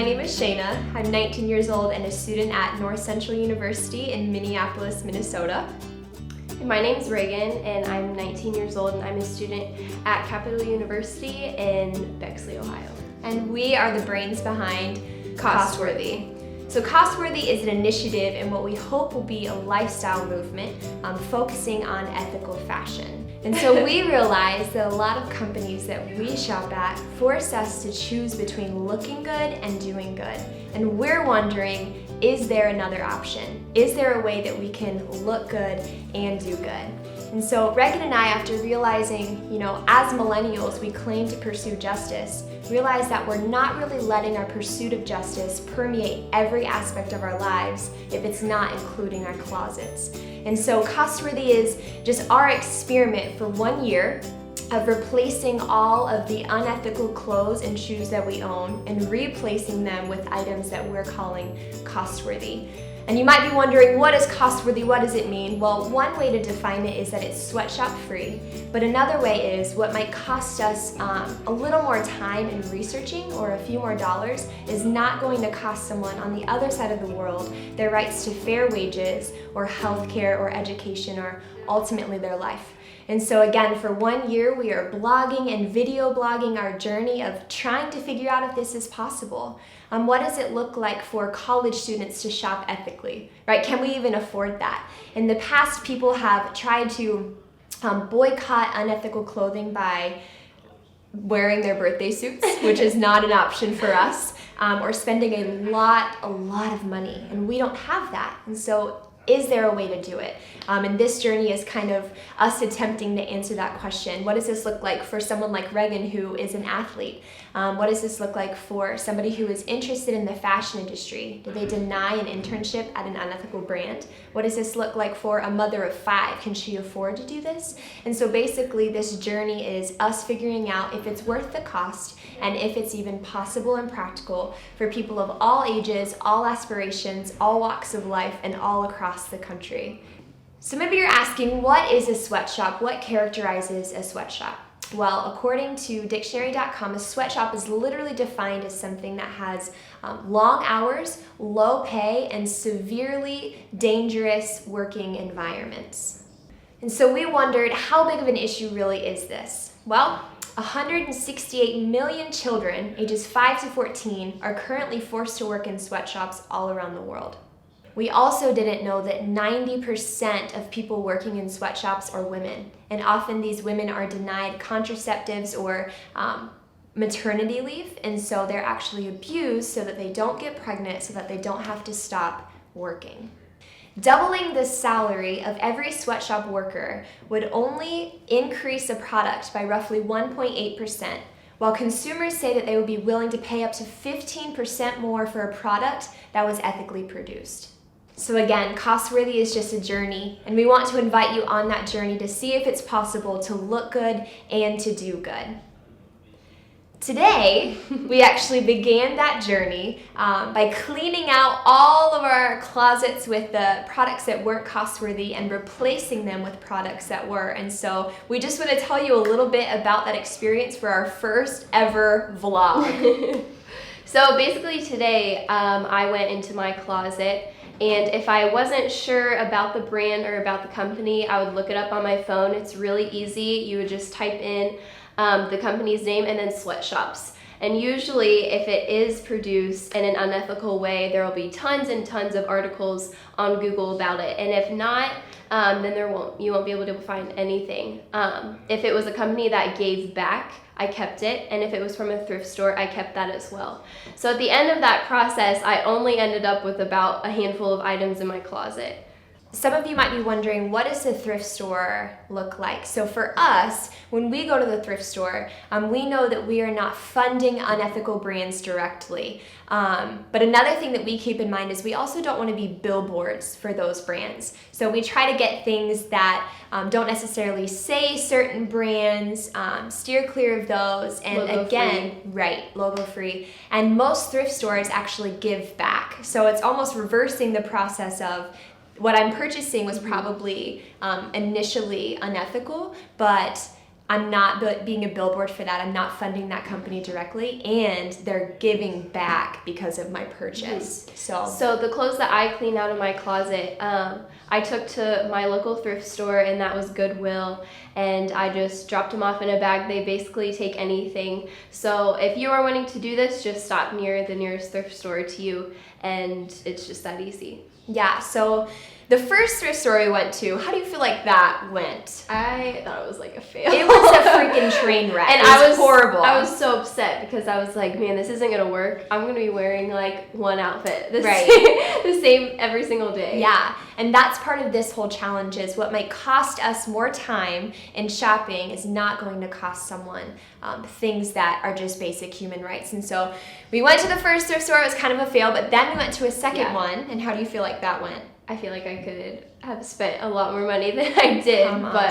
My name is Shayna. I'm 19 years old and a student at North Central University in Minneapolis, Minnesota. And my name is Regan, and I'm 19 years old, and I'm a student at Capital University in Bexley, Ohio. And we are the brains behind Costworthy. So Costworthy is an initiative in what we hope will be a lifestyle movement focusing on ethical fashion. And so we realize that a lot of companies that we shop at force us to choose between looking good and doing good. And we're wondering, is there another option? Is there a way that we can look good and do good? And so Regan and I, after realizing, as millennials, we claim to pursue justice, realize that we're not really letting our pursuit of justice permeate every aspect of our lives if it's not including our closets. And so Costworthy is just our experiment for 1 year of replacing all of the unethical clothes and shoes that we own and replacing them with items that we're calling Costworthy. And you might be wondering, what is Costworthy? What does it mean? Well, one way to define it is that it's sweatshop free, but another way is what might cost us a little more time in researching or a few more dollars is not going to cost someone on the other side of the world their rights to fair wages or healthcare or education or ultimately their life. And so again, for 1 year, we are blogging and video blogging our journey of trying to figure out if this is possible. What does it look like for college students to shop ethically, right? Can we even afford that? In the past, people have tried to boycott unethical clothing by wearing their birthday suits, which is not an option for us, or spending a lot of money, and we don't have that. And so is there a way to do it? And this journey is kind of us attempting to answer that question. What does this look like for someone like Regan, who is an athlete? What does this look like for somebody who is interested in the fashion industry? Do they deny an internship at an unethical brand? What does this look like for a mother of 5? Can she afford to do this? And so basically this journey is us figuring out if it's worth the cost and if it's even possible and practical for people of all ages, all aspirations, all walks of life, and all across the country. So maybe you're asking, what is a sweatshop? What characterizes a sweatshop? Well, according to dictionary.com, a sweatshop is literally defined as something that has long hours, low pay, and severely dangerous working environments. And so we wondered, how big of an issue really is this? Well, 168 million children ages 5 to 14 are currently forced to work in sweatshops all around the world. We also didn't know that 90% of people working in sweatshops are women, and often these women are denied contraceptives or maternity leave, and so they're actually abused so that they don't get pregnant, so that they don't have to stop working. Doubling the salary of every sweatshop worker would only increase a product by roughly 1.8%, while consumers say that they would be willing to pay up to 15% more for a product that was ethically produced. So again, Costworthy is just a journey, and we want to invite you on that journey to see if it's possible to look good and to do good. Today, we actually began that journey by cleaning out all of our closets with the products that weren't Costworthy and replacing them with products that were. And so we just want to tell you a little bit about that experience for our first ever vlog. So basically today, I went into my closet, and if I wasn't sure about the brand or about the company, I would look it up on my phone. It's really easy. You would just type in the company's name and then sweatshops. And usually if it is produced in an unethical way, there will be tons and tons of articles on Google about it. And if not, then you won't be able to find anything. If it was a company that gave back, I kept it, and if it was from a thrift store, I kept that as well. So at the end of that process, I only ended up with about a handful of items in my closet. Some of you might be wondering, what does the thrift store look like? So for us, when we go to the thrift store, we know that we are not funding unethical brands directly. But another thing that we keep in mind is we also don't want to be billboards for those brands. So we try to get things that don't necessarily say certain brands, steer clear of those, and logo again, free. Right, logo free. And most thrift stores actually give back. So it's almost reversing the process of what I'm purchasing was probably initially unethical, but I'm not being a billboard for that. I'm not funding that company directly, and they're giving back because of my purchase. So the clothes that I clean out of my closet, I took to my local thrift store, and that was Goodwill, and I just dropped them off in a bag. They basically take anything. So if you are wanting to do this, just stop near the nearest thrift store to you, and it's just that easy. Yeah, so the first thrift store we went to, how do you feel like that went? I thought it was like a fail. It was a freaking train wreck. And it was horrible. I was so upset because I was like, man, this isn't gonna work. I'm gonna be wearing like one outfit the same every single day. Yeah, and that's part of this whole challenge is what might cost us more time in shopping is not going to cost someone things that are just basic human rights. And so we went to the first thrift store, it was kind of a fail, but then we went to a second one, and how do you feel like that went? I feel like I could have spent a lot more money than I did,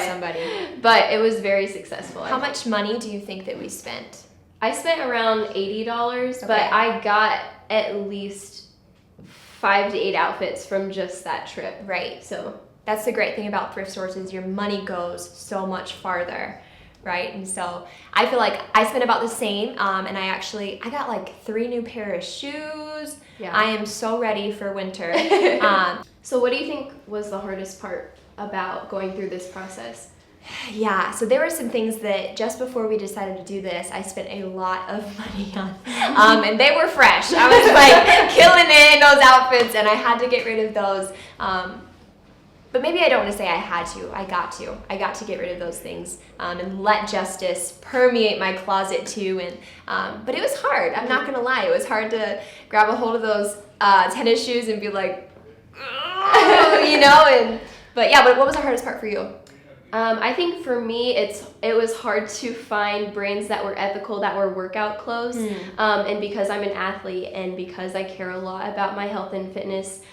somebody. But it was very successful. How much money do you think that we spent? I spent around $80, but I got at least 5 to 8 outfits from just that trip. Right. So that's the great thing about thrift stores is your money goes so much farther. Right, and so I feel like I spent about the same, and I got like 3 new pair of shoes. Yeah. I am so ready for winter. So what do you think was the hardest part about going through this process? Yeah, so there were some things that just before we decided to do this, I spent a lot of money on, and they were fresh. I was like killing it in those outfits, and I had to get rid of those. But maybe I don't want to say I had to. I got to get rid of those things and let justice permeate my closet too. And but it was hard. I'm not gonna lie. It was hard to grab a hold of those tennis shoes and be like, you know. But what was the hardest part for you? I think for me, it was hard to find brands that were ethical, that were workout clothes. And because I'm an athlete and because I care a lot about my health and fitness,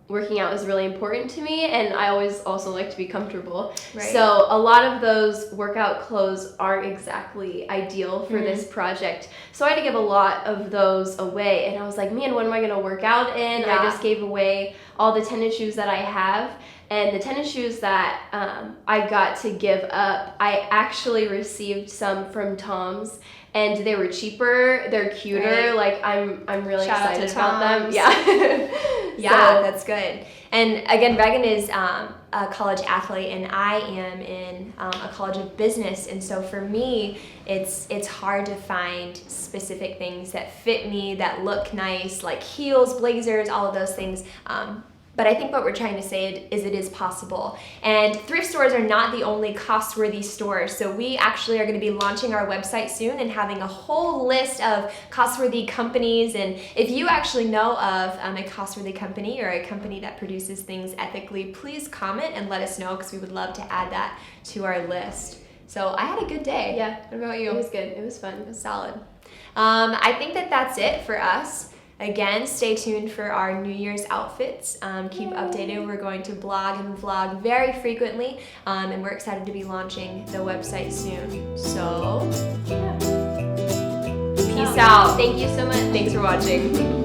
working out is really important to me, and I always also like to be comfortable. Right. So a lot of those workout clothes aren't exactly ideal for this project. So I had to give a lot of those away, and I was like, man, what am I going to work out in? I just gave away all the tennis shoes that I have. And the tennis shoes that I got to give up, I actually received some from Tom's, and they were cheaper. They're cuter. Right. Like I'm really excited about them. Yeah. Yeah, that's good. And again, Regan is a college athlete, and I am in a college of business. And so for me, it's hard to find specific things that fit me, that look nice, like heels, blazers, all of those things. But I think what we're trying to say is it is possible. And thrift stores are not the only Costworthy stores. So we actually are going to be launching our website soon and having a whole list of Costworthy companies. And if you actually know of a Costworthy company or a company that produces things ethically, please comment and let us know, because we would love to add that to our list. So I had a good day. Yeah. What about you? It was good. It was fun. It was solid. I think that's it for us. Again, stay tuned for our New Year's outfits. Keep updated. We're going to blog and vlog very frequently, and we're excited to be launching the website soon. So, peace out. Thank you so much. Thanks for watching.